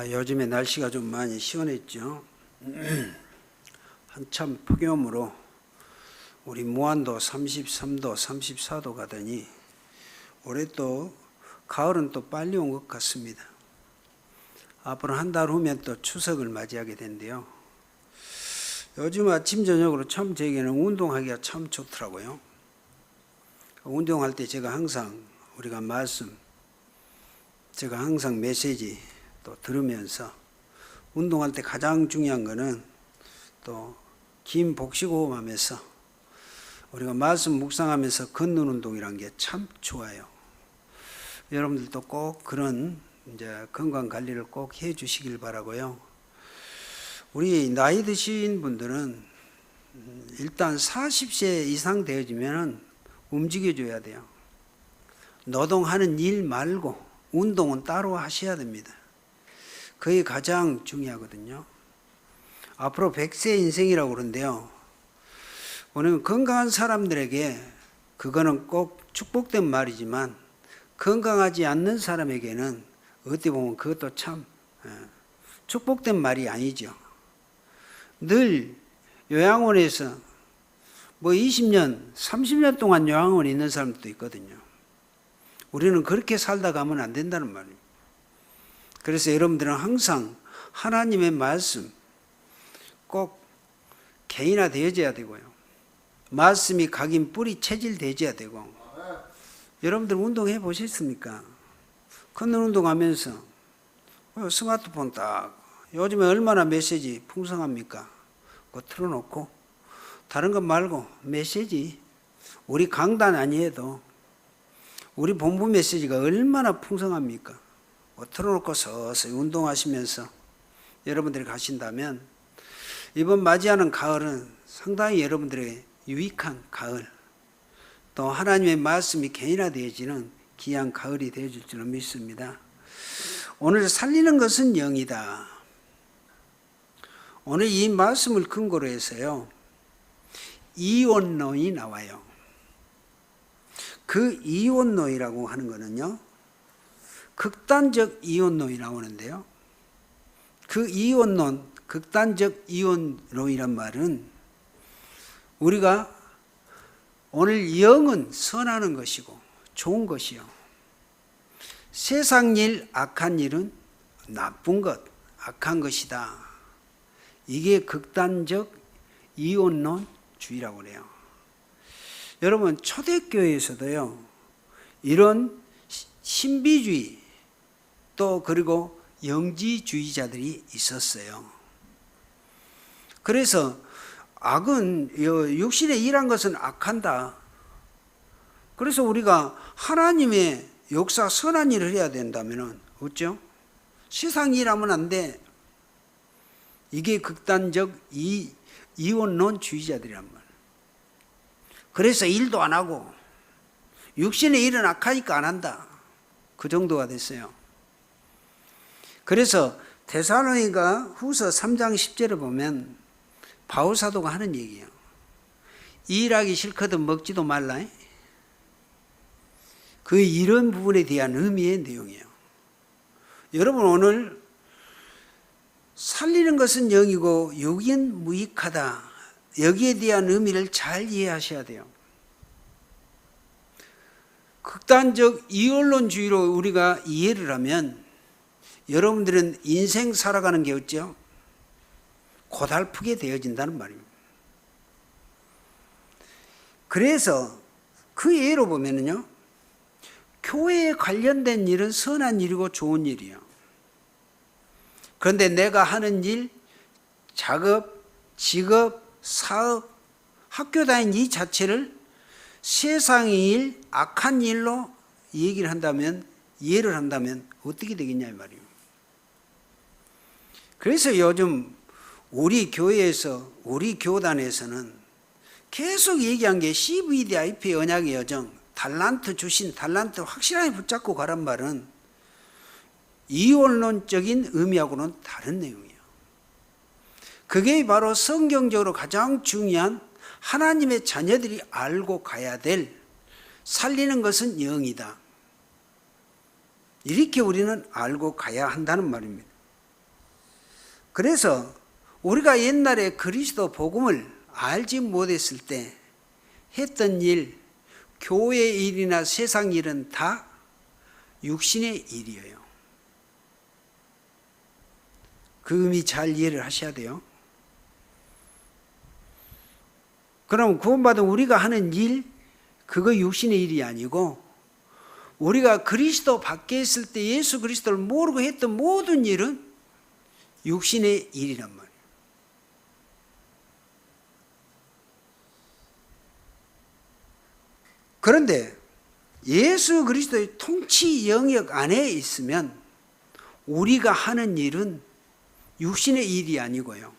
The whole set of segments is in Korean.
요즘에 날씨가 좀 많이 시원했죠. 한참 폭염으로 우리 무안도 33도, 34도 가더니 올해 또 가을은 또 빨리 온 것 같습니다. 앞으로 한 달 후면 또 추석을 맞이하게 된대요. 요즘 아침 저녁으로 참 저에게는 운동하기가 참 좋더라고요. 운동할 때 제가 항상 메시지 또 들으면서 운동할 때 가장 중요한 거는 또 긴 복식호흡 하면서 우리가 말씀 묵상하면서 걷는 운동이란 게 참 좋아요. 여러분들도 꼭 그런 건강 관리를 꼭 해 주시길 바라고요. 우리 나이 드신 분들은 일단 40세 이상 되어지면 움직여줘야 돼요. 노동하는 일 말고 운동은 따로 하셔야 됩니다. 그게 가장 중요하거든요. 앞으로 100세 인생이라고 그러는데요. 오늘 건강한 사람들에게 그거는 꼭 축복된 말이지만 건강하지 않는 사람에게는 어떻게 보면 그것도 참 축복된 말이 아니죠. 늘 요양원에서 20년, 30년 동안 요양원에 있는 사람도 있거든요. 우리는 그렇게 살다 가면 안 된다는 말이에요. 그래서 여러분들은 항상 하나님의 말씀 꼭 개인화되어져야 되고요. 말씀이 각인 뿌리 체질되어져야 되고. 여러분들 운동해 보셨습니까? 걷는 운동하면서 스마트폰 딱 요즘에 얼마나 메시지 풍성합니까? 그거 틀어놓고 다른 것 말고 메시지 우리 강단 아니어도 우리 본부 메시지가 얼마나 풍성합니까? 틀어놓고 서서히 운동하시면서 여러분들이 가신다면 이번 맞이하는 가을은 상당히 여러분들에게 유익한 가을, 또 하나님의 말씀이 개인화되어지는 귀한 가을이 되어줄 줄은 믿습니다. 오늘 살리는 것은 영이다. 오늘 이 말씀을 근거로 해서요, 이원론이 나와요. 그 이원론이라고 하는 거는요, 극단적 이원론이 나오는데요. 그 이원론, 극단적 이원론이란 말은 우리가 오늘 영은 선하는 것이고 좋은 것이요. 세상 일, 악한 일은 나쁜 것, 악한 것이다. 이게 극단적 이원론주의라고 그래요. 여러분 초대교회에서도요, 이런 신비주의 또 그리고 영지주의자들이 있었어요. 그래서 악은 육신에 일한 것은 악한다. 그래서 우리가 하나님의 역사 선한 일을 해야 된다면 어쩌? 세상 일하면 안 돼. 이게 극단적 이원론주의자들이란 말이에요. 그래서 일도 안 하고 육신의 일은 악하니까 안 한다. 그 정도가 됐어요. 그래서 데살로니가 후서 3장 10절을 보면 바울 사도가 하는 얘기예요. 일하기 싫거든 먹지도 말라. 그 이런 부분에 대한 의미의 내용이에요. 여러분 오늘 살리는 것은 영이고 육은 무익하다. 여기에 대한 의미를 잘 이해하셔야 돼요. 극단적 이원론주의로 우리가 이해를 하면 여러분들은 인생 살아가는 게 어쩌? 고달프게 되어진다는 말입니다. 그래서 그 예로 보면은요, 교회에 관련된 일은 선한 일이고 좋은 일이에요. 그런데 내가 하는 일, 작업, 직업, 사업, 학교 다니는 이 자체를 세상의 일, 악한 일로 얘기를 한다면, 이해를 한다면 어떻게 되겠냐 이 말이에요. 그래서 요즘 우리 교회에서, 우리 교단에서는 계속 얘기한 게 CVDIP 언약의 여정, 달란트 주신 달란트 확실하게 붙잡고 가란 말은 이원론적인 의미하고는 다른 내용이에요. 그게 바로 성경적으로 가장 중요한 하나님의 자녀들이 알고 가야 될 살리는 것은 영이다. 이렇게 우리는 알고 가야 한다는 말입니다. 그래서 우리가 옛날에 그리스도 복음을 알지 못했을 때 했던 일, 교회 일이나 세상 일은 다 육신의 일이에요. 그 의미 잘 이해를 하셔야 돼요. 그럼 구원받은 우리가 하는 일, 그거 육신의 일이 아니고 우리가 그리스도 밖에 있을 때 예수 그리스도를 모르고 했던 모든 일은 육신의 일이란 말이에요. 그런데 예수 그리스도의 통치 영역 안에 있으면 우리가 하는 일은 육신의 일이 아니고요,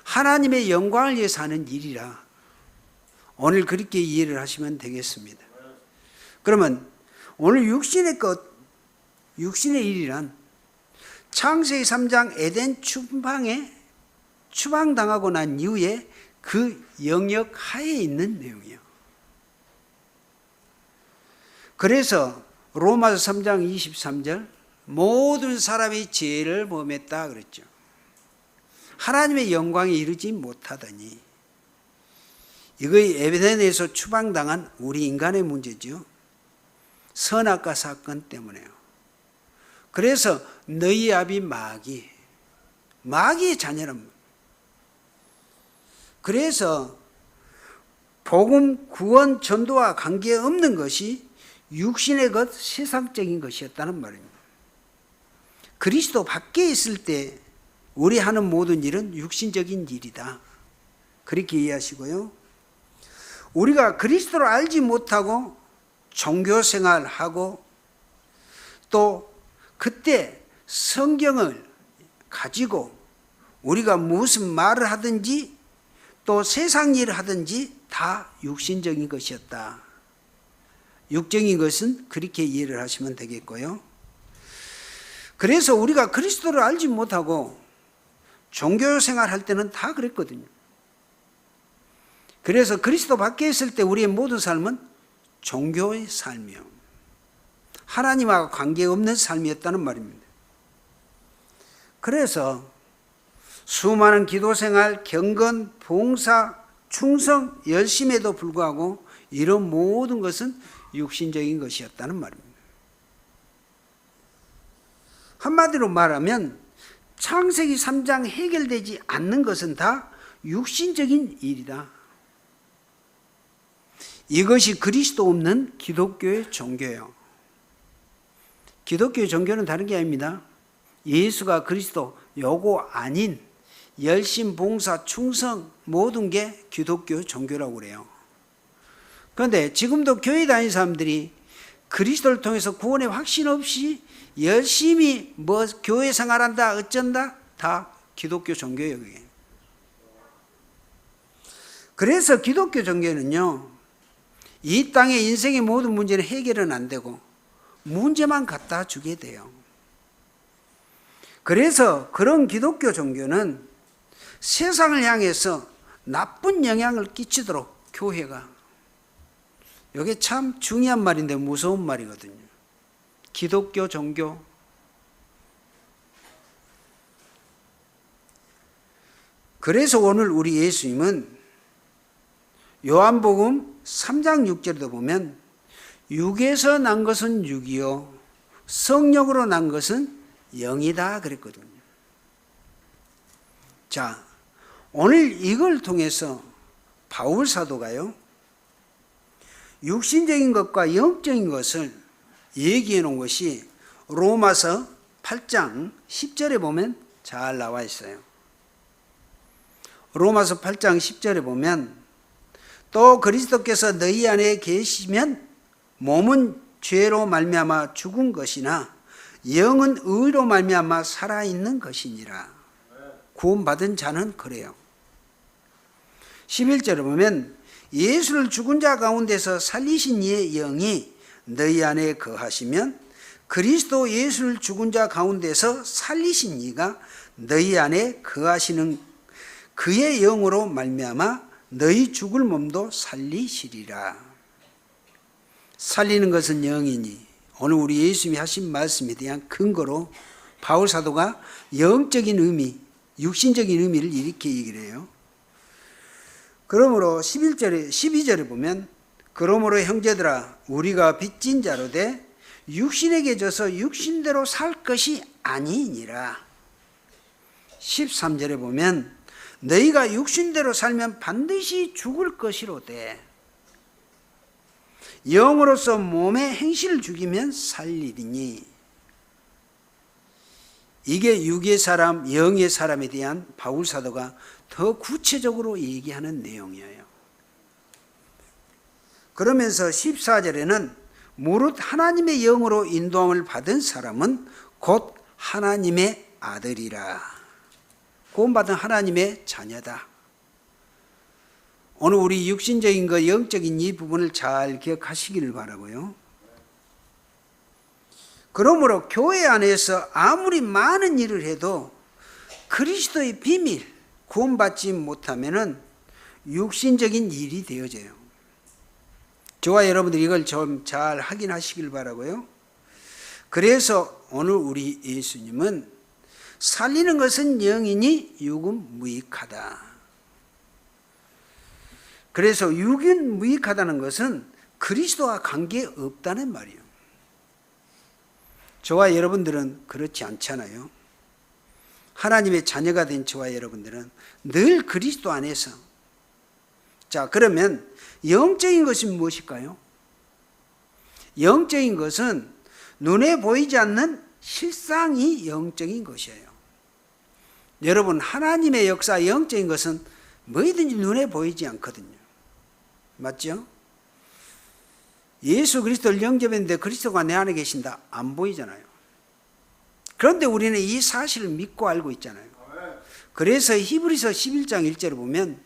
하나님의 영광을 위해서 하는 일이라 오늘 그렇게 이해를 하시면 되겠습니다. 그러면 오늘 육신의 것, 육신의 일이란 창세기 3장 에덴 추방에 추방당하고 난 이후에 그 영역 하에 있는 내용이에요. 그래서 로마서 3장 23절 모든 사람이 죄를 범했다 그랬죠. 하나님의 영광에 이르지 못하더니, 이거 에덴에서 추방당한 우리 인간의 문제죠. 선악과 사건 때문에요. 그래서 너희 아비 마귀의 자녀란 말이에요. 그래서 복음, 구원, 전도와 관계없는 것이 육신의 것, 세상적인 것이었다는 말입니다. 그리스도 밖에 있을 때 우리 하는 모든 일은 육신적인 일이다, 그렇게 이해하시고요. 우리가 그리스도를 알지 못하고 종교생활하고 또 그때 성경을 가지고 우리가 무슨 말을 하든지 또 세상 일을 하든지 다 육신적인 것이었다. 육적인 것은 그렇게 이해를 하시면 되겠고요. 그래서 우리가 그리스도를 알지 못하고 종교생활 할 때는 다 그랬거든요. 그래서 그리스도 밖에 있을 때 우리의 모든 삶은 종교의 삶이요, 하나님과 관계없는 삶이었다는 말입니다. 그래서 수많은 기도생활, 경건, 봉사, 충성, 열심에도 불구하고 이런 모든 것은 육신적인 것이었다는 말입니다. 한마디로 말하면 창세기 3장 해결되지 않는 것은 다 육신적인 일이다. 이것이 그리스도 없는 기독교의 종교예요. 기독교의 종교는 다른 게 아닙니다. 예수가 그리스도 요거 아닌 열심, 봉사, 충성 모든 게 기독교 종교라고 그래요. 그런데 지금도 교회 다니는 사람들이 그리스도를 통해서 구원의 확신 없이 열심히 교회 생활한다 어쩐다 다 기독교 종교예요. 그게. 그래서 기독교 종교는요, 이 땅의 인생의 모든 문제는 해결은 안 되고 문제만 갖다 주게 돼요. 그래서 그런 기독교 종교는 세상을 향해서 나쁜 영향을 끼치도록 교회가, 이게 참 중요한 말인데 무서운 말이거든요. 기독교 종교. 그래서 오늘 우리 예수님은 요한복음 3장 6절에도 보면 육에서 난 것은 육이요 성령으로 난 것은 영이다 그랬거든요. 자, 오늘 이걸 통해서 바울 사도가요, 육신적인 것과 영적인 것을 얘기해 놓은 것이 로마서 8장 10절에 보면 잘 나와 있어요. 로마서 8장 10절에 보면 또 그리스도께서 너희 안에 계시면 몸은 죄로 말미암아 죽은 것이나 영은 의로 말미암아 살아있는 것이니라. 구원받은 자는 그래요. 11절에 보면 예수를 죽은 자 가운데서 살리신 이의 영이 너희 안에 거하시면 그리스도 예수를 죽은 자 가운데서 살리신 이가 너희 안에 거하시는 그의 영으로 말미암아 너희 죽을 몸도 살리시리라. 살리는 것은 영이니 오늘 우리 예수님이 하신 말씀에 대한 근거로 바울 사도가 영적인 의미, 육신적인 의미를 이렇게 얘기를 해요. 그러므로 12절에 보면 그러므로 형제들아 우리가 빚진 자로 돼 육신에게 져서 육신대로 살 것이 아니니라. 13절에 보면 너희가 육신대로 살면 반드시 죽을 것이로되 영으로서 몸의 행실을 죽이면 살리리니. 이게 육의 사람, 영의 사람에 대한 바울 사도가 더 구체적으로 얘기하는 내용이에요. 그러면서 14절에는 무릇 하나님의 영으로 인도함을 받은 사람은 곧 하나님의 아들이라. 구원받은 하나님의 자녀다. 오늘 우리 육신적인 것, 영적인 이 부분을 잘 기억하시기를 바라고요. 그러므로 교회 안에서 아무리 많은 일을 해도 그리스도의 비밀, 구원받지 못하면은 육신적인 일이 되어져요. 저와 여러분들이 이걸 좀 잘 확인하시길 바라고요. 그래서 오늘 우리 예수님은 살리는 것은 영이니 육은 무익하다. 그래서 육은 무익하다는 것은 그리스도와 관계없다는 말이에요. 저와 여러분들은 그렇지 않잖아요. 하나님의 자녀가 된 저와 여러분들은 늘 그리스도 안에서. 자, 그러면 영적인 것이 무엇일까요? 영적인 것은 눈에 보이지 않는 실상이 영적인 것이에요. 여러분, 하나님의 역사, 영적인 것은 뭐든지 눈에 보이지 않거든요. 맞죠? 예수 그리스도를 영접했는데 그리스도가 내 안에 계신다. 안 보이잖아요. 그런데 우리는 이 사실을 믿고 알고 있잖아요. 그래서 히브리서 11장 1절을 보면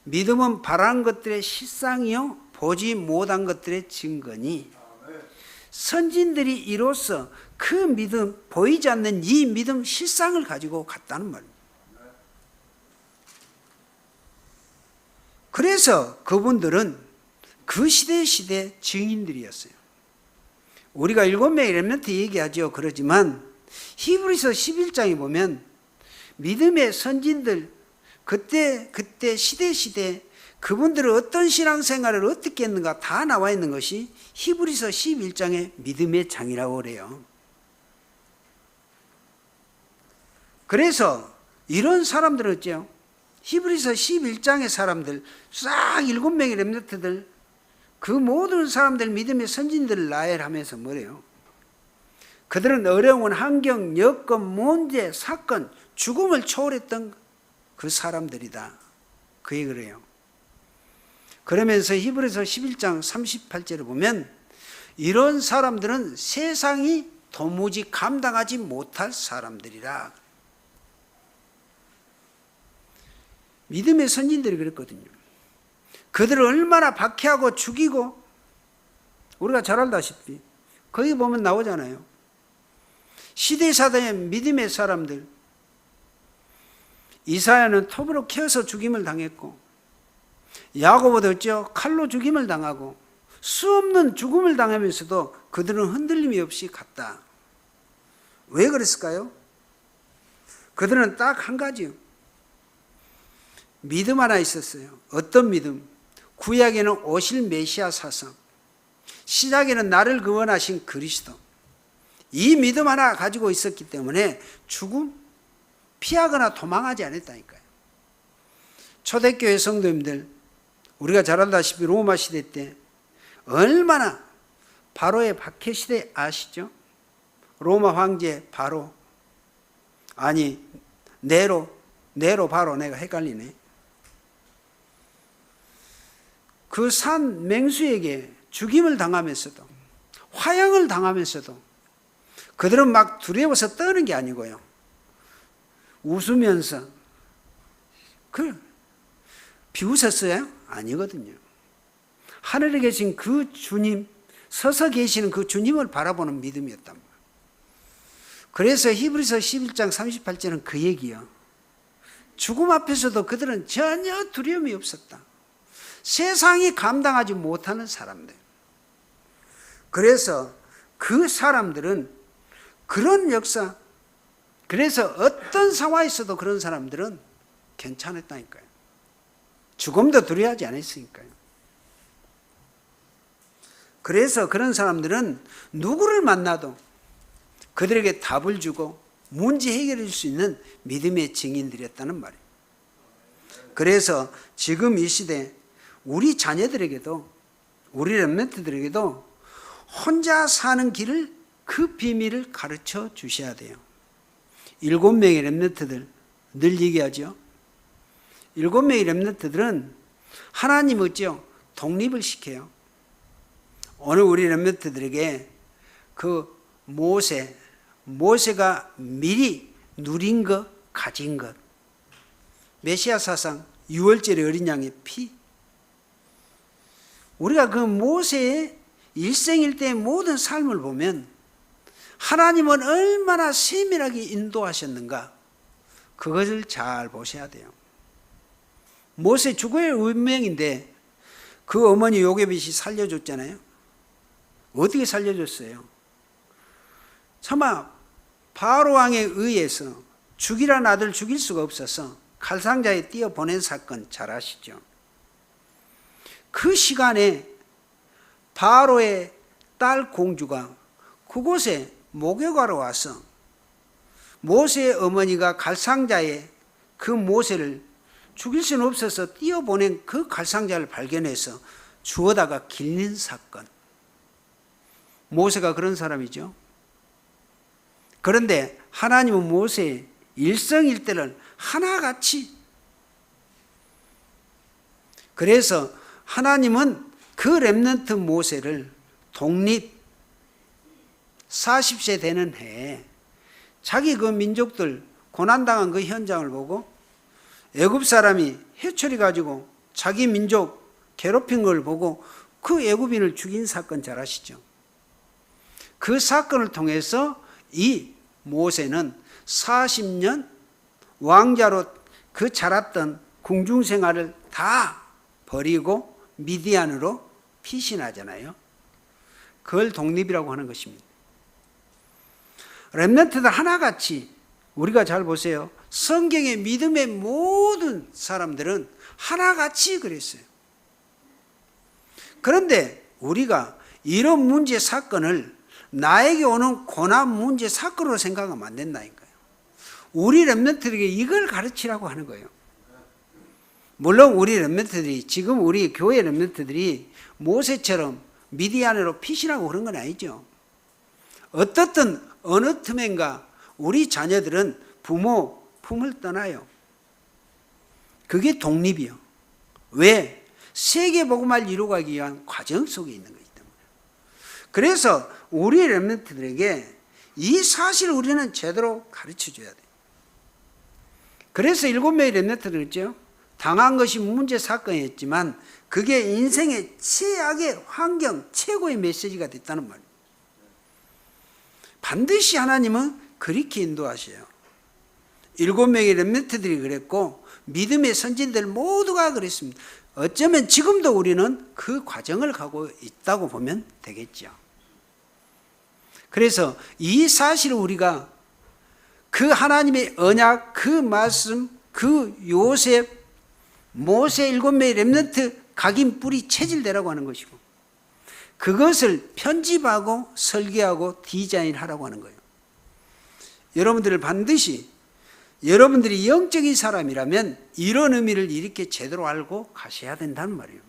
믿음은 바라는 것들의 실상이요 보지 못한 것들의 증거니. 선진들이 이로써 그 믿음, 보이지 않는 이 믿음 실상을 가지고 갔다는 말입니다. 그래서 그분들은 그 시대 증인들이었어요. 우리가 7명의 렘넌트 얘기하죠. 그러지만 히브리서 11장에 보면 믿음의 선진들, 그때 시대 그분들은 어떤 신앙생활을 어떻게 했는가 다 나와 있는 것이 히브리서 11장의 믿음의 장이라고 그래요. 그래서 이런 사람들은 어째요? 히브리서 11장의 사람들, 싹 7명의 렘넌트들, 그 모든 사람들 믿음의 선진들을 나열하면서 뭐래요? 그들은 어려운 환경, 여건, 문제, 사건, 죽음을 초월했던 그 사람들이다. 그 얘기를 해요. 그러면서 히브리서 11장 38절을 보면 이런 사람들은 세상이 도무지 감당하지 못할 사람들이라. 믿음의 선진들이 그랬거든요. 그들을 얼마나 박해하고 죽이고, 우리가 잘 알다시피 거기 보면 나오잖아요. 시대사대의 믿음의 사람들, 이사야는 톱으로 캐어서 죽임을 당했고, 야고보도 어쩌 칼로 죽임을 당하고 수없는 죽음을 당하면서도 그들은 흔들림이 없이 갔다. 왜 그랬을까요? 그들은 딱 한 가지요. 믿음 하나 있었어요. 어떤 믿음? 구약에는 오실 메시아 사상, 신약에는 나를 구원하신 그리스도. 이 믿음 하나 가지고 있었기 때문에 죽음 피하거나 도망하지 않았다니까요. 초대교회 성도님들, 우리가 잘 알다시피 로마 시대 때 얼마나 바로의 박해 시대 아시죠? 로마 황제 바로, 아니 네로 바로, 내가 헷갈리네. 그 산 맹수에게 죽임을 당하면서도, 화형을 당하면서도 그들은 막 두려워서 떠는 게 아니고요, 웃으면서 비웃었어요? 아니거든요. 하늘에 계신 그 주님, 서서 계시는 그 주님을 바라보는 믿음이었단 말이에요. 그래서 히브리서 11장 38절은 그 얘기요. 죽음 앞에서도 그들은 전혀 두려움이 없었다. 세상이 감당하지 못하는 사람들. 그래서 그 사람들은 그런 역사, 그래서 어떤 상황에서도 그런 사람들은 괜찮았다니까요. 죽음도 두려워하지 않았으니까요. 그래서 그런 사람들은 누구를 만나도 그들에게 답을 주고 문제 해결해 줄 수 있는 믿음의 증인들이었다는 말이에요. 그래서 지금 이 시대 우리 자녀들에게도, 우리 렘넌트들에게도 혼자 사는 길을, 그 비밀을 가르쳐 주셔야 돼요. 7명의 렘넌트들 늘 얘기하죠. 7명의 렘넌트들은 하나님 어찌요? 독립을 시켜요. 오늘 우리 렘넌트들에게 그 모세가 미리 누린 것, 가진 것, 메시아 사상, 6월절의 어린 양의 피, 우리가 그 모세의 일생일대의 모든 삶을 보면 하나님은 얼마나 세밀하게 인도하셨는가, 그것을 잘 보셔야 돼요. 모세 죽어야 운명인데 그 어머니 요게벳이 살려줬잖아요. 어떻게 살려줬어요? 차마 바로 왕에 의해서 죽이란 아들 죽일 수가 없어서 칼상자에 띄어 보낸 사건 잘 아시죠? 그 시간에 바로의 딸 공주가 그곳에 목욕하러 와서 모세의 어머니가 칼상자에 그 모세를 죽일 수는 없어서 띄어보낸 그 칼상자를 발견해서 주워다가 길린 사건. 모세가 그런 사람이죠. 그런데 하나님은 모세의 일생일대를 하나같이, 그래서 하나님은 그 렘넌트 모세를 독립 40세 되는 해에 자기 그 민족들 고난당한 그 현장을 보고 애굽 사람이 해초리 가지고 자기 민족 괴롭힌 걸 보고 그 애굽인을 죽인 사건 잘 아시죠? 그 사건을 통해서 이 모세는 40년 왕자로 그 자랐던 궁중 생활을 다 버리고 미디안으로 피신하잖아요. 그걸 독립이라고 하는 것입니다. 렘넌트들 하나같이 우리가 잘 보세요. 성경의 믿음의 모든 사람들은 하나같이 그랬어요. 그런데 우리가 이런 문제 사건을 나에게 오는 고난 문제 사건으로 생각하면 안 된다니까요. 우리 렘넌트들에게 이걸 가르치라고 하는 거예요. 물론 우리 렘넌트들이, 지금 우리 교회 렘넌트들이 모세처럼 미디안으로 피신하고 그런 건 아니죠. 어떻든 어느 틈엔가 우리 자녀들은 부모 품을 떠나요. 그게 독립이요. 왜? 세계복음화를 이루어가기 위한 과정 속에 있는 거기 때문에. 그래서 우리 렘넌트들에게 이 사실을 우리는 제대로 가르쳐줘야 돼요. 그래서 7명의 렘넌트들 있죠. 당한 것이 문제 사건이었지만 그게 인생의 최악의 환경, 최고의 메시지가 됐다는 말이에요. 반드시 하나님은 그렇게 인도하셔요. 7명의 렘넌트들이 그랬고 믿음의 선진들 모두가 그랬습니다. 어쩌면 지금도 우리는 그 과정을 가고 있다고 보면 되겠죠. 그래서 이 사실을 우리가 그 하나님의 언약, 그 말씀, 그 요셉, 모세 7명의 렘넌트 각인 뿌리 체질되라고 하는 것이고, 그것을 편집하고 설계하고 디자인하라고 하는 거예요. 여러분들을 반드시, 여러분들이 영적인 사람이라면 이런 의미를 이렇게 제대로 알고 가셔야 된다는 말이에요.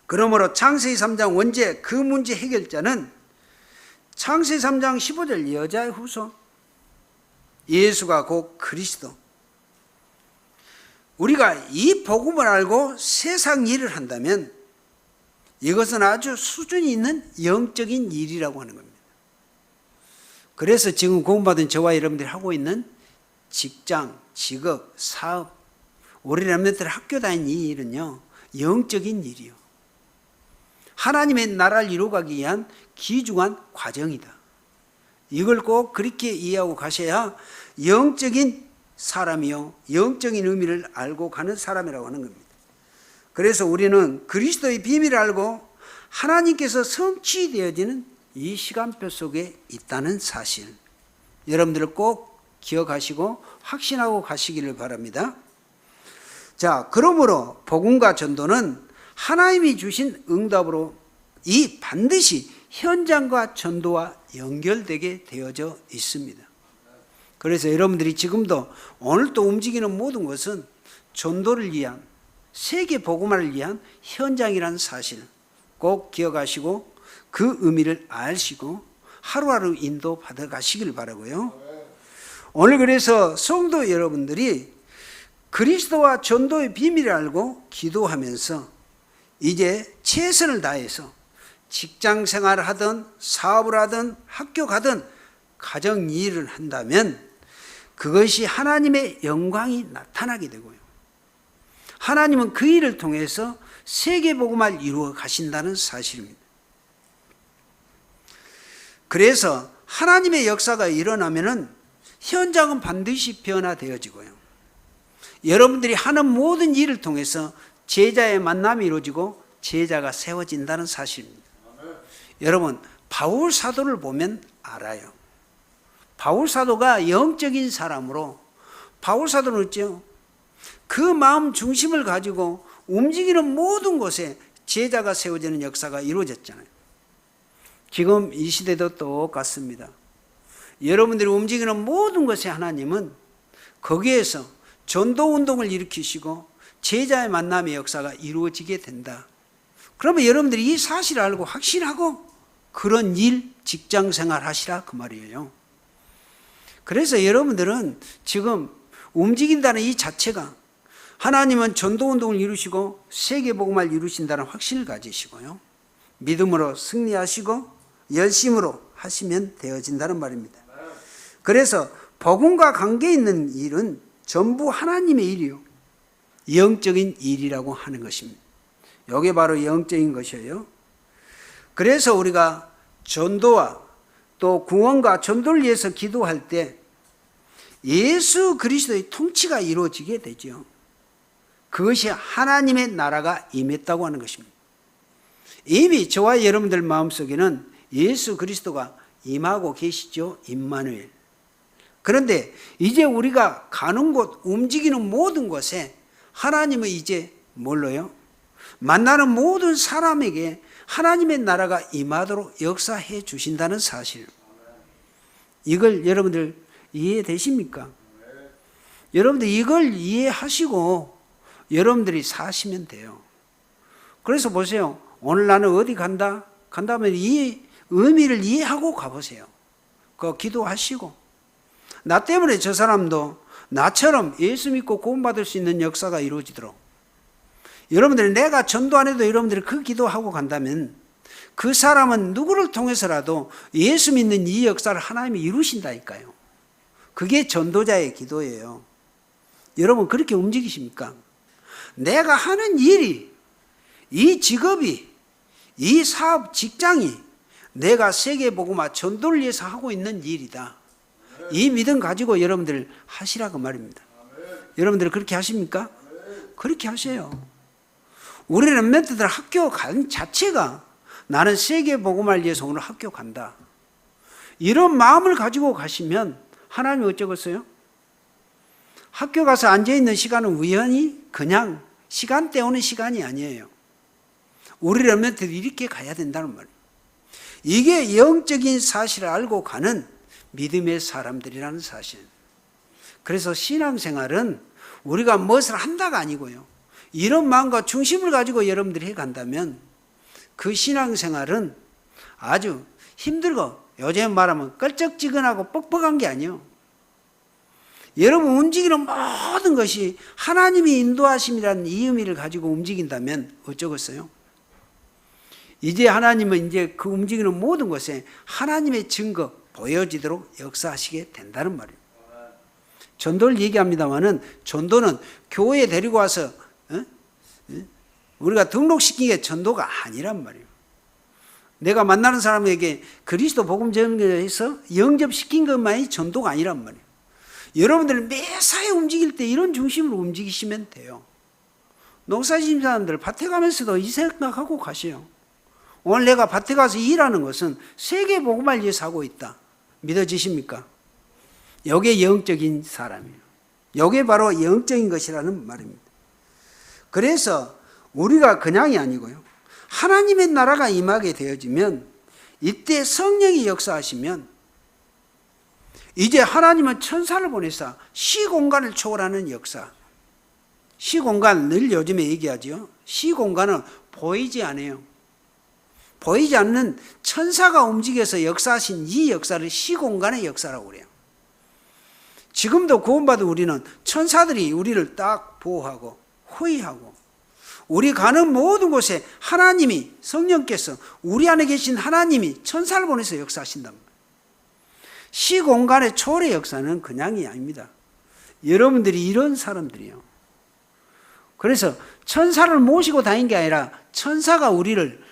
그러므로 창세기 3장 원죄 그 문제 해결자는 창세기 3장 15절 여자의 후손 예수가 곧 그리스도. 우리가 이 복음을 알고 세상 일을 한다면 이것은 아주 수준이 있는 영적인 일이라고 하는 겁니다. 그래서 지금 구원받은 저와 여러분들이 하고 있는 직장, 직업, 사업, 우리 렘넌트들 학교 다니는 이 일은요, 영적인 일이요. 하나님의 나라를 이루어가기 위한 귀중한 과정이다. 이걸 꼭 그렇게 이해하고 가셔야 영적인 사람이요, 영적인 의미를 알고 가는 사람이라고 하는 겁니다. 그래서 우리는 그리스도의 비밀을 알고 하나님께서 성취되어지는 이 시간표 속에 있다는 사실, 여러분들 꼭 기억하시고 확신하고 가시기를 바랍니다. 자, 그러므로 복음과 전도는 하나님이 주신 응답으로 이 반드시 현장과 전도와 연결되게 되어져 있습니다. 그래서 여러분들이 지금도 오늘 또 움직이는 모든 것은 전도를 위한, 세계 복음화를 위한 현장이라는 사실 꼭 기억하시고 그 의미를 아시고 하루하루 인도받아 가시길 바라고요. 오늘 그래서 성도 여러분들이 그리스도와 전도의 비밀을 알고 기도하면서 이제 최선을 다해서 직장 생활을 하든 사업을 하든 학교 가든 가정 일을 한다면 그것이 하나님의 영광이 나타나게 되고요. 하나님은 그 일을 통해서 세계 복음화를 이루어 가신다는 사실입니다. 그래서 하나님의 역사가 일어나면은 현장은 반드시 변화되어지고요. 여러분들이 하는 모든 일을 통해서 제자의 만남이 이루어지고 제자가 세워진다는 사실입니다. 여러분, 바울 사도를 보면 알아요. 바울 사도가 영적인 사람으로, 바울 사도는 어째요? 그 마음 중심을 가지고 움직이는 모든 곳에 제자가 세워지는 역사가 이루어졌잖아요. 지금 이 시대도 똑같습니다. 여러분들이 움직이는 모든 것에 하나님은 거기에서 전도운동을 일으키시고 제자의 만남의 역사가 이루어지게 된다. 그러면 여러분들이 이 사실을 알고 확신하고 그런 일, 직장생활 하시라 그 말이에요. 그래서 여러분들은 지금 움직인다는 이 자체가 하나님은 전도운동을 이루시고 세계복음화를 이루신다는 확신을 가지시고요. 믿음으로 승리하시고 열심으로 하시면 되어진다는 말입니다. 그래서 복음과 관계 있는 일은 전부 하나님의 일이요, 영적인 일이라고 하는 것입니다. 이게 바로 영적인 것이에요. 그래서 우리가 전도와 또 구원과 전도를 위해서 기도할 때 예수 그리스도의 통치가 이루어지게 되죠. 그것이 하나님의 나라가 임했다고 하는 것입니다. 이미 저와 여러분들 마음속에는 예수 그리스도가 임하고 계시죠. 임마누엘. 그런데 이제 우리가 가는 곳, 움직이는 모든 곳에 하나님은 이제 뭘로요? 만나는 모든 사람에게 하나님의 나라가 임하도록 역사해 주신다는 사실. 이걸 여러분들 이해되십니까? 여러분들 이걸 이해하시고 여러분들이 사시면 돼요. 그래서 보세요. 오늘 나는 어디 간다? 간다면 이 의미를 이해하고 가보세요. 그거 기도하시고, 나 때문에 저 사람도 나처럼 예수 믿고 구원받을 수 있는 역사가 이루어지도록, 여러분들이 내가 전도 안 해도 여러분들이 그 기도하고 간다면 그 사람은 누구를 통해서라도 예수 믿는 이 역사를 하나님이 이루신다니까요. 그게 전도자의 기도예요. 여러분 그렇게 움직이십니까? 내가 하는 일이, 이 직업이, 이 사업, 직장이 내가 세계복음화 전도를 위해서 하고 있는 일이다. 이 믿음 가지고 여러분들 하시라고 말입니다. 여러분들 그렇게 하십니까? 그렇게 하세요. 우리 렘넌트들 학교 간 자체가 나는 세계복음화를 위해서 오늘 학교 간다. 이런 마음을 가지고 가시면 하나님이 어쩌겠어요? 학교 가서 앉아있는 시간은 우연히 그냥 시간 때우는 시간이 아니에요. 우리 렘넌트들이 이렇게 가야 된다는 말이에요. 이게 영적인 사실을 알고 가는 믿음의 사람들이라는 사실. 그래서 신앙생활은 우리가 무엇을 한다가 아니고요, 이런 마음과 중심을 가지고 여러분들이 해간다면 그 신앙생활은 아주 힘들고 요즘 말하면 껄쩍지근하고 뻑뻑한 게 아니에요. 여러분 움직이는 모든 것이 하나님이 인도하심이라는 이 의미를 가지고 움직인다면 어쩌겠어요? 이제 하나님은 이제 그 움직이는 모든 것에 하나님의 증거 보여지도록 역사하시게 된다는 말이에요. 전도를 얘기합니다마는 전도는 교회에 데리고 와서 우리가 등록시킨 게 전도가 아니란 말이에요. 내가 만나는 사람에게 그리스도 복음 전해서 영접시킨 것만이 전도가 아니란 말이에요. 여러분들 매사에 움직일 때 이런 중심으로 움직이시면 돼요. 농사 지은 사람들 밭에 가면서도 이 생각하고 가세요. 오늘 내가 밭에 가서 일하는 것은 세계 복음을 위해서 하고 있다. 믿어지십니까? 이게 영적인 사람이에요. 이게 바로 영적인 것이라는 말입니다. 그래서 우리가 그냥이 아니고요. 하나님의 나라가 임하게 되어지면 이때 성령이 역사하시면 이제 하나님은 천사를 보내서 시공간을 초월하는 역사. 시공간 늘 요즘에 얘기하죠. 시공간은 보이지 않아요. 보이지 않는 천사가 움직여서 역사하신 이 역사를 시공간의 역사라고 그래요. 지금도 구원받은 우리는 천사들이 우리를 딱 보호하고 호위하고 우리 가는 모든 곳에 하나님이 성령께서 우리 안에 계신 하나님이 천사를 보내서 역사하신단 말이에요. 시공간의 초월의 역사는 그냥이 아닙니다. 여러분들이 이런 사람들이에요. 그래서 천사를 모시고 다닌 게 아니라 천사가 우리를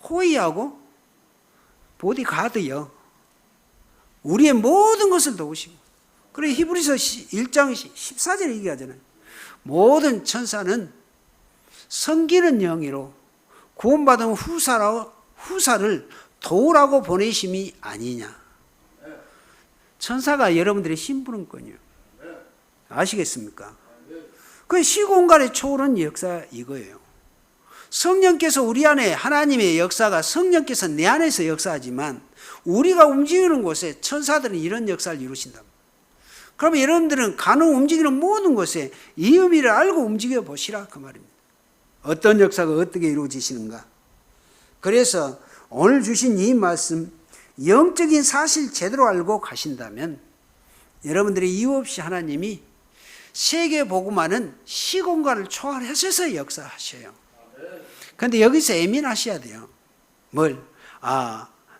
호위하고 보디가드요. 우리의 모든 것을 도우시고. 그래 히브리서 1장 14절에 얘기하잖아요. 모든 천사는 섬기는 영이로 구원받은 후사를 도우라고 보내심이 아니냐. 천사가 여러분들의 심부름꾼이에요. 아시겠습니까? 그 시공간의 초월한 역사 이거예요. 성령께서 우리 안에 하나님의 역사가 성령께서 내 안에서 역사하지만 우리가 움직이는 곳에 천사들은 이런 역사를 이루신다. 그러면 여러분들은 가는 움직이는 모든 곳에 이 의미를 알고 움직여 보시라 그 말입니다. 어떤 역사가 어떻게 이루어지시는가. 그래서 오늘 주신 이 말씀 영적인 사실 제대로 알고 가신다면 여러분들이 이유 없이 하나님이 세계 복음화는 시공간을 초월하셔서 역사하셔요. 그런데 여기서 예민하셔야 돼요. 뭘?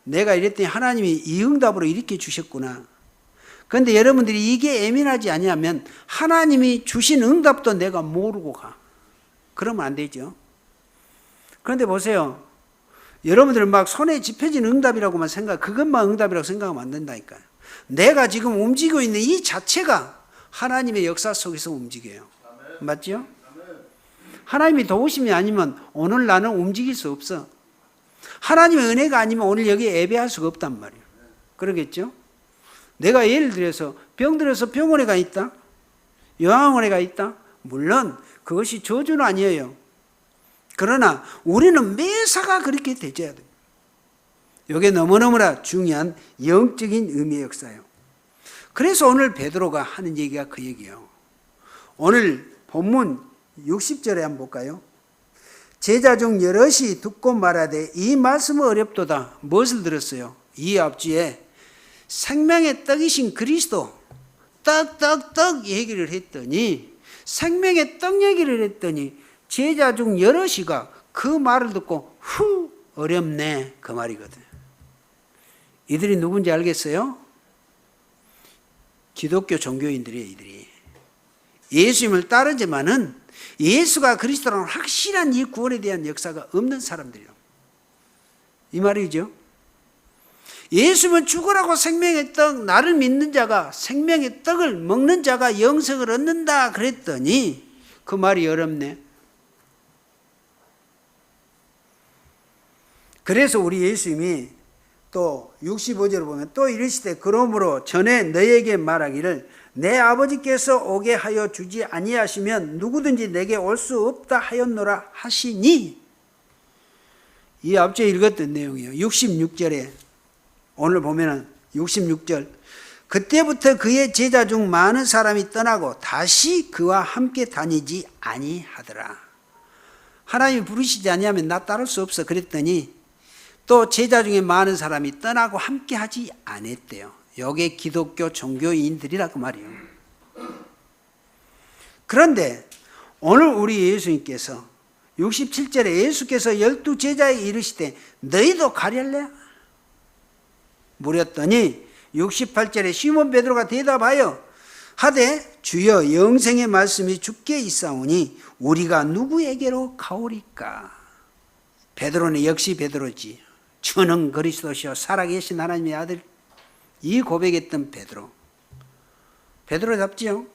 내가 이랬더니 하나님이 이 응답으로 이렇게 주셨구나. 그런데 여러분들이 이게 예민하지 않냐면 하나님이 주신 응답도 내가 모르고 가. 그러면 안 되죠. 그런데 보세요. 여러분들 막 손에 짚혀진 응답이라고만 그것만 응답이라고 생각하면 안 된다니까요. 내가 지금 움직이고 있는 이 자체가 하나님의 역사 속에서 움직여요. 맞죠? 하나님이 도우심이 아니면 오늘 나는 움직일 수 없어. 하나님의 은혜가 아니면 오늘 여기 예배할 수가 없단 말이에요. 그러겠죠? 내가 예를 들어서 병들어서 병원에 가 있다. 요양원에 가 있다. 물론 그것이 저주는 아니에요. 그러나 우리는 매사가 그렇게 되져야 돼요. 이게 너무너무나 중요한 영적인 의미의 역사예요. 그래서 오늘 베드로가 하는 얘기가 그 얘기예요. 오늘 본문 60절에 한번 볼까요? 제자 중 여럿이 듣고 말하되 이 말씀은 어렵도다. 무엇을 들었어요? 이 앞주에 생명의 떡이신 그리스도 떡 얘기를 했더니 생명의 떡 얘기를 했더니 제자 중 여럿이가 그 말을 듣고 어렵네 그 말이거든. 이들이 누군지 알겠어요? 기독교 종교인들이에요. 이들이 예수님을 따르지만은 예수가 그리스도라는 확실한 이 구원에 대한 역사가 없는 사람들이에요. 이 말이죠. 예수님은 죽으라고 생명의 떡, 나를 믿는 자가 생명의 떡을 먹는 자가 영생을 얻는다 그랬더니 그 말이 어렵네. 그래서 우리 예수님이 또 65절을 보면 또 이르시되 그러므로 전에 너에게 말하기를 내 아버지께서 오게 하여 주지 아니하시면 누구든지 내게 올 수 없다 하였노라 하시니. 이 앞에 읽었던 내용이에요. 66절에 오늘 보면은 66절 그때부터 그의 제자 중 많은 사람이 떠나고 다시 그와 함께 다니지 아니하더라. 하나님이 부르시지 아니하면 나 따를 수 없어 그랬더니 또 제자 중에 많은 사람이 떠나고 함께 하지 않았대요. 이게 기독교 종교인들이라고 말이에요. 그런데 오늘 우리 예수님께서 67절에 예수께서 12 제자에게 이르시되 너희도 가릴래? 물었더니 68절에 시몬 베드로가 대답하여 하되 주여 영생의 말씀이 주께 있사오니 우리가 누구에게로 가오리까? 베드로는 역시 베드로지. 주는 그리스도시요 살아계신 하나님의 아들. 이 고백했던 베드로. 베드로 잡지요?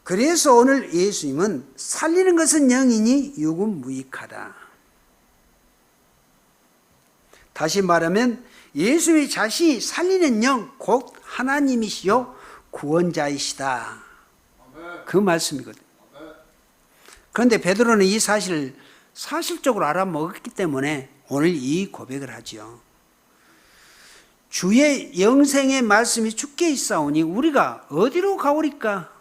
그래서 오늘 예수님은 살리는 것은 영이니 육은 무익하다. 다시 말하면 예수의 자신이 살리는 영, 곧 하나님이시요 구원자이시다. 그 말씀이거든요. 그런데 베드로는 이 사실을 사실적으로 알아먹었기 때문에 오늘 이 고백을 하지요. 주의 영생의 말씀이 주께 있사오니 우리가 어디로 가오리까?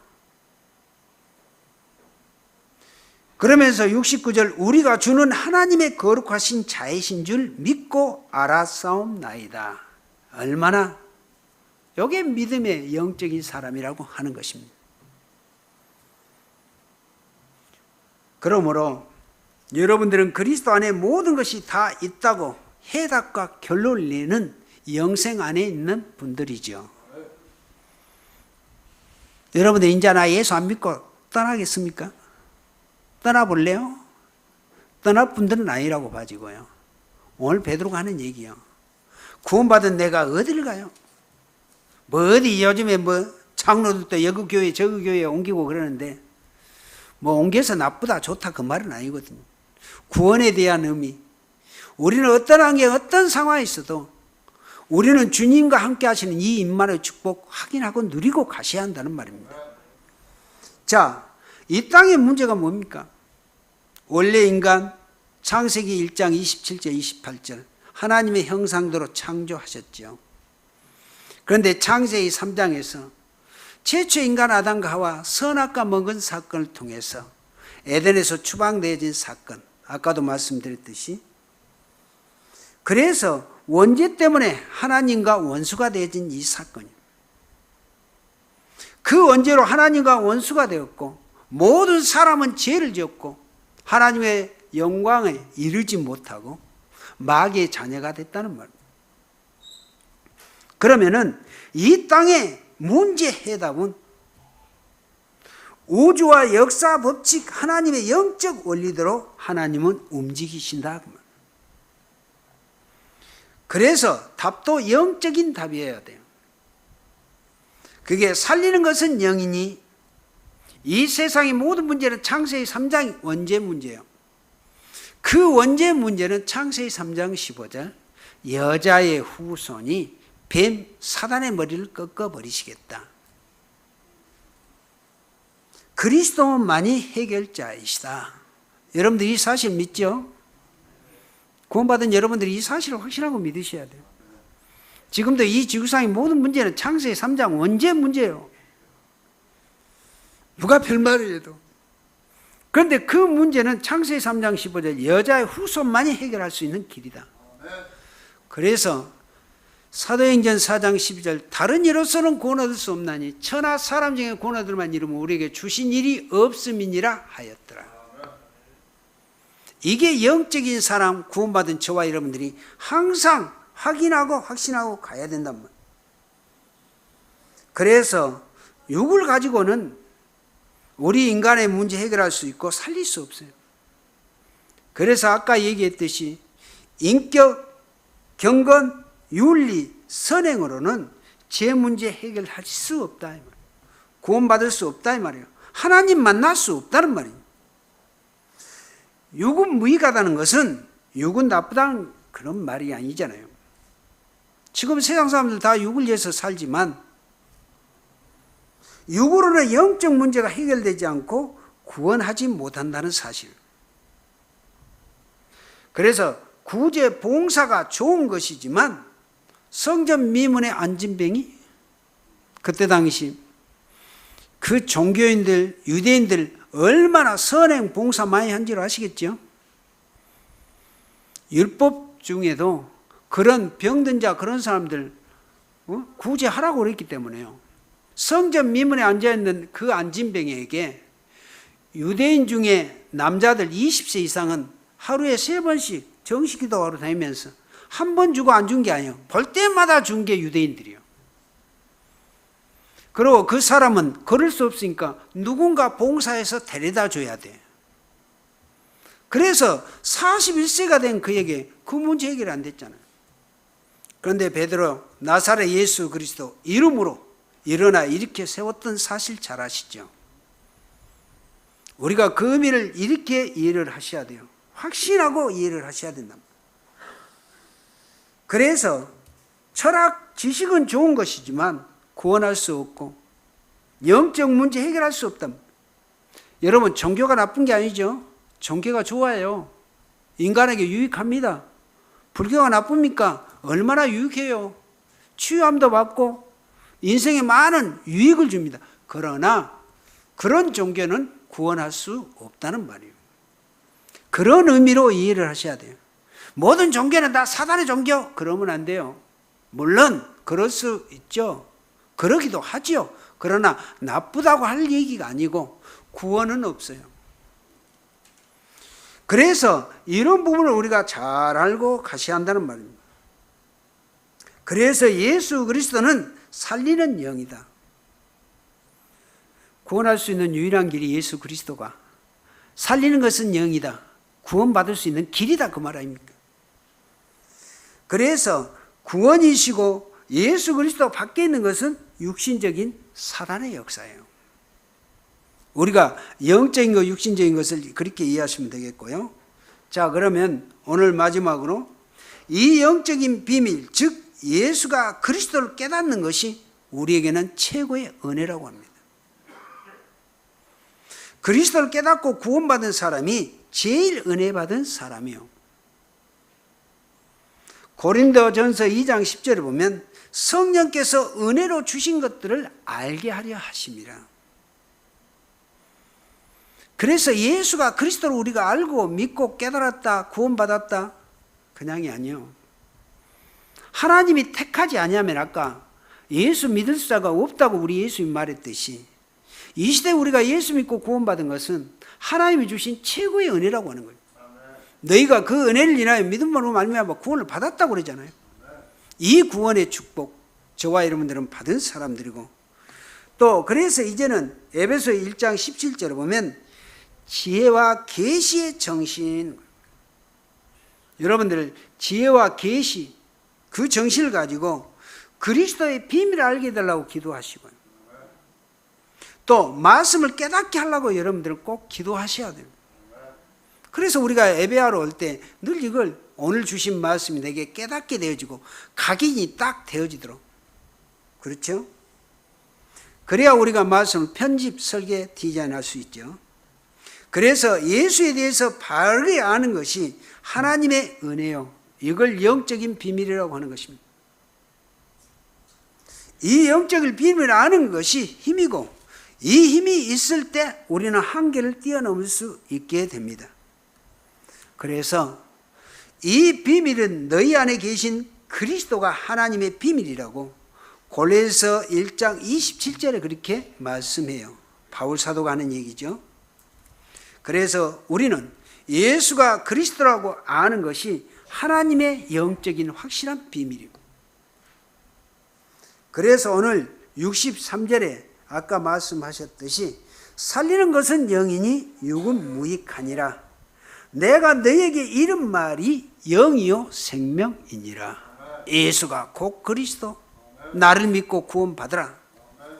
그러면서 69절 우리가 주는 하나님의 거룩하신 자이신 줄 믿고 알았사옵나이다. 얼마나 이게 믿음의 영적인 사람이라고 하는 것입니다. 그러므로 여러분들은 그리스도 안에 모든 것이 다 있다고 해답과 결론을 내는 영생 안에 있는 분들이죠. 여러분들 이제 나 예수 안 믿고 떠나겠습니까? 떠나볼래요? 떠날 분들은 아니라고 봐지고요. 오늘 베드로가 하는 얘기요. 구원받은 내가 어디를 가요? 뭐 어디 요즘에 뭐 장로들도 여그 교회 저그 교회에 옮기고 그러는데 뭐 옮겨서 나쁘다 좋다 그 말은 아니거든요. 구원에 대한 의미. 우리는 어떤 환경 어떤 상황에 있어도 우리는 주님과 함께 하시는 이 임만의 축복 확인하고 누리고 가셔야 한다는 말입니다. 자, 이 땅의 문제가 뭡니까? 원래 인간 창세기 1장 27절 28절 하나님의 형상대로 창조하셨죠. 그런데 창세기 3장에서 최초 인간 아담과 하와 선악과 먹은 사건을 통해서 에덴에서 추방되어진 사건, 아까도 말씀드렸듯이 그래서 원죄 때문에 하나님과 원수가 되어진 이 사건이에요. 그 원죄로 하나님과 원수가 되었고 모든 사람은 죄를 지었고 하나님의 영광에 이르지 못하고 마귀의 자녀가 됐다는 말입니다. 그러면은 이 땅의 문제 해답은 우주와 역사 법칙 하나님의 영적 원리대로 하나님은 움직이신다. 그래서 답도 영적인 답이어야 돼요. 그게 살리는 것은 영이니 이 세상의 모든 문제는 창세기 3장 원죄 문제예요. 그 원죄 문제는 창세기 3장 15절 여자의 후손이 뱀 사단의 머리를 꺾어버리시겠다. 그리스도만이 해결자이시다. 여러분들 이 사실 믿죠? 구원받은 여러분들이 이 사실을 확신하고 믿으셔야 돼요. 지금도 이 지구상의 모든 문제는 창세기 3장 원죄 문제예요. 누가 별말을 해도. 그런데 그 문제는 창세기 3장 15절 여자의 후손만이 해결할 수 있는 길이다. 그래서 사도행전 4장 12절 다른 이로서는 구원 얻을 수 없나니 천하 사람 중에 구원 얻을만 이루면 우리에게 주신 일이 없음이니라 하였더라. 이게 영적인 사람 구원받은 저와 여러분들이 항상 확인하고 확신하고 가야 된단 말이에요. 그래서 육을 가지고는 우리 인간의 문제 해결할 수 있고 살릴 수 없어요. 그래서 아까 얘기했듯이 인격, 경건, 윤리, 선행으로는 제 문제 해결할 수 없다 이 말이에요. 구원받을 수 없다 이 말이에요. 하나님 만날 수 없다는 말이에요. 육은 무익하다는 것은 육은 나쁘다는 그런 말이 아니잖아요. 지금 세상 사람들 다 육을 위해서 살지만 육으로는 영적 문제가 해결되지 않고 구원하지 못한다는 사실. 그래서 구제 봉사가 좋은 것이지만 성전 미문의 안진뱅이 그때 당시 그 종교인들 유대인들 얼마나 선행 봉사 많이 한 줄 아시겠죠? 율법 중에도 그런 병든 자 그런 사람들 구제하라고 그랬기 때문에요. 성전 미문에 앉아있는 그 안진뱅이에게 유대인 중에 남자들 20세 이상은 하루에 3번씩 정식 기도하러 다니면서 한 번 주고 안 준 게 아니에요. 볼 때마다 준 게 유대인들이에요. 그리고 그 사람은 걸을 수 없으니까 누군가 봉사해서 데려다 줘야 돼. 그래서 41세가 된 그에게 그 문제 해결이 안 됐잖아요. 그런데 베드로 나사렛 예수 그리스도 이름으로 일어나 이렇게 세웠던 사실 잘 아시죠? 우리가 그 의미를 이렇게 이해를 하셔야 돼요. 확신하고 이해를 하셔야 된다. 그래서 철학 지식은 좋은 것이지만 구원할 수 없고 영적 문제 해결할 수 없다. 여러분, 종교가 나쁜 게 아니죠. 종교가 좋아요. 인간에게 유익합니다. 불교가 나쁩니까? 얼마나 유익해요. 치유함도 받고 인생에 많은 유익을 줍니다. 그러나 그런 종교는 구원할 수 없다는 말이에요. 그런 의미로 이해를 하셔야 돼요. 모든 종교는 다 사단의 종교? 그러면 안 돼요. 물론 그럴 수 있죠. 그러기도 하죠. 그러나 나쁘다고 할 얘기가 아니고 구원은 없어요. 그래서 이런 부분을 우리가 잘 알고 가셔야 한다는 말입니다. 그래서 예수 그리스도는 살리는 영이다. 구원할 수 있는 유일한 길이 예수 그리스도가, 살리는 것은 영이다. 구원받을 수 있는 길이다, 그 말 아닙니까? 그래서 구원이시고 예수 그리스도 밖에 있는 것은 육신적인 사단의 역사예요. 우리가 영적인 것, 육신적인 것을 그렇게 이해하시면 되겠고요. 자, 그러면 오늘 마지막으로 이 영적인 비밀, 즉 예수가 그리스도를 깨닫는 것이 우리에게는 최고의 은혜라고 합니다. 그리스도를 깨닫고 구원받은 사람이 제일 은혜 받은 사람이요. 고린도전서 2장 10절에 보면 성령께서 은혜로 주신 것들을 알게 하려 하심이라. 그래서 예수가 그리스도를 우리가 알고 믿고 깨달았다, 구원받았다, 그냥이 아니요. 하나님이 택하지 아니하면 아까 예수 믿을 자가 없다고 우리 예수님이 말했듯이 이 시대에 우리가 예수 믿고 구원받은 것은 하나님이 주신 최고의 은혜라고 하는 거예요. 너희가 그 은혜를 인하여 믿음으로 말미암아 구원을 받았다고 그러잖아요. 이 구원의 축복, 저와 여러분들은 받은 사람들이고, 또 그래서 이제는 에베소 1장 17절에 보면 지혜와 계시의 정신, 여러분들 지혜와 계시, 그 정신을 가지고 그리스도의 비밀을 알게 해달라고 기도하시고요. 또 말씀을 깨닫게 하려고 여러분들은 꼭 기도하셔야 돼요. 그래서 우리가 예배하러 올 때 늘 이걸, 오늘 주신 말씀이 내게 깨닫게 되어지고 각인이 딱 되어지도록, 그렇죠? 그래야 우리가 말씀을 편집, 설계, 디자인할 수 있죠. 그래서 예수에 대해서 바르게 아는 것이 하나님의 은혜요, 이걸 영적인 비밀이라고 하는 것입니다. 이 영적인 비밀을 아는 것이 힘이고, 이 힘이 있을 때 우리는 한계를 뛰어넘을 수 있게 됩니다. 그래서 이 비밀은 너희 안에 계신 그리스도가 하나님의 비밀이라고 골로새서 1장 27절에 그렇게 말씀해요. 바울 사도가 하는 얘기죠. 그래서 우리는 예수가 그리스도라고 아는 것이 하나님의 영적인 확실한 비밀이고, 그래서 오늘 63절에 아까 말씀하셨듯이 살리는 것은 영이니 육은 무익하니라. 내가 너에게 이른 말이 영이요 생명이니라. 예수가 곧 그리스도, 나를 믿고 구원받으라.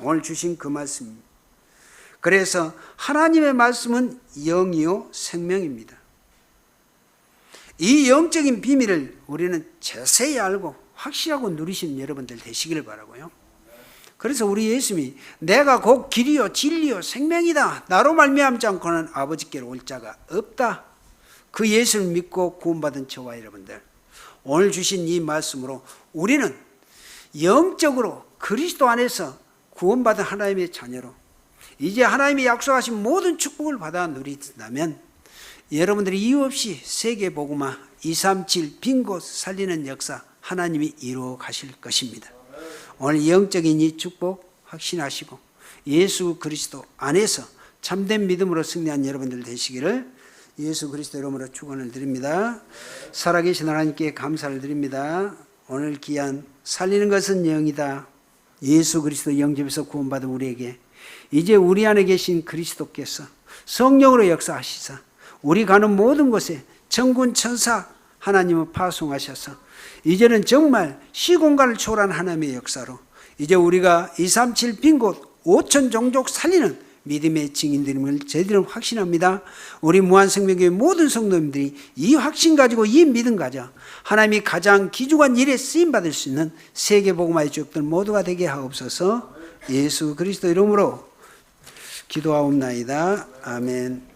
오늘 주신 그 말씀입니다. 그래서 하나님의 말씀은 영이요 생명입니다. 이 영적인 비밀을 우리는 자세히 알고 확실하고 누리시는 여러분들 되시기를 바라고요. 그래서 우리 예수님이 내가 곧 길이요 진리요 생명이다, 나로 말미암지 않고는 아버지께로 올 자가 없다, 그 예수를 믿고 구원받은 저와 여러분들, 오늘 주신 이 말씀으로 우리는 영적으로 그리스도 안에서 구원받은 하나님의 자녀로 이제 하나님이 약속하신 모든 축복을 받아 누린다면 여러분들이 이유 없이 세계복음화 237 빈 곳 살리는 역사 하나님이 이루어 가실 것입니다. 오늘 영적인 이 축복 확신하시고 예수 그리스도 안에서 참된 믿음으로 승리한 여러분들 되시기를 예수 그리스도 이름으로 축원을 드립니다. 살아계신 하나님께 감사를 드립니다. 오늘 귀한 살리는 것은 영이다, 예수 그리스도 영접에서 구원받은 우리에게 이제 우리 안에 계신 그리스도께서 성령으로 역사하시사 우리 가는 모든 곳에 천군 천사 하나님을 파송하셔서 이제는 정말 시공간을 초월한 하나님의 역사로 이제 우리가 237 빈 곳 5천 종족 살리는 믿음의 증인들임을 저희들은 확신합니다. 우리 무한생명교회 모든 성도님들이 이 확신 가지고 이 믿음 가져 하나님이 가장 귀중한 일에 쓰임받을 수 있는 세계복음화의 족들 모두가 되게 하옵소서. 예수 그리스도 이름으로 기도하옵나이다. 아멘.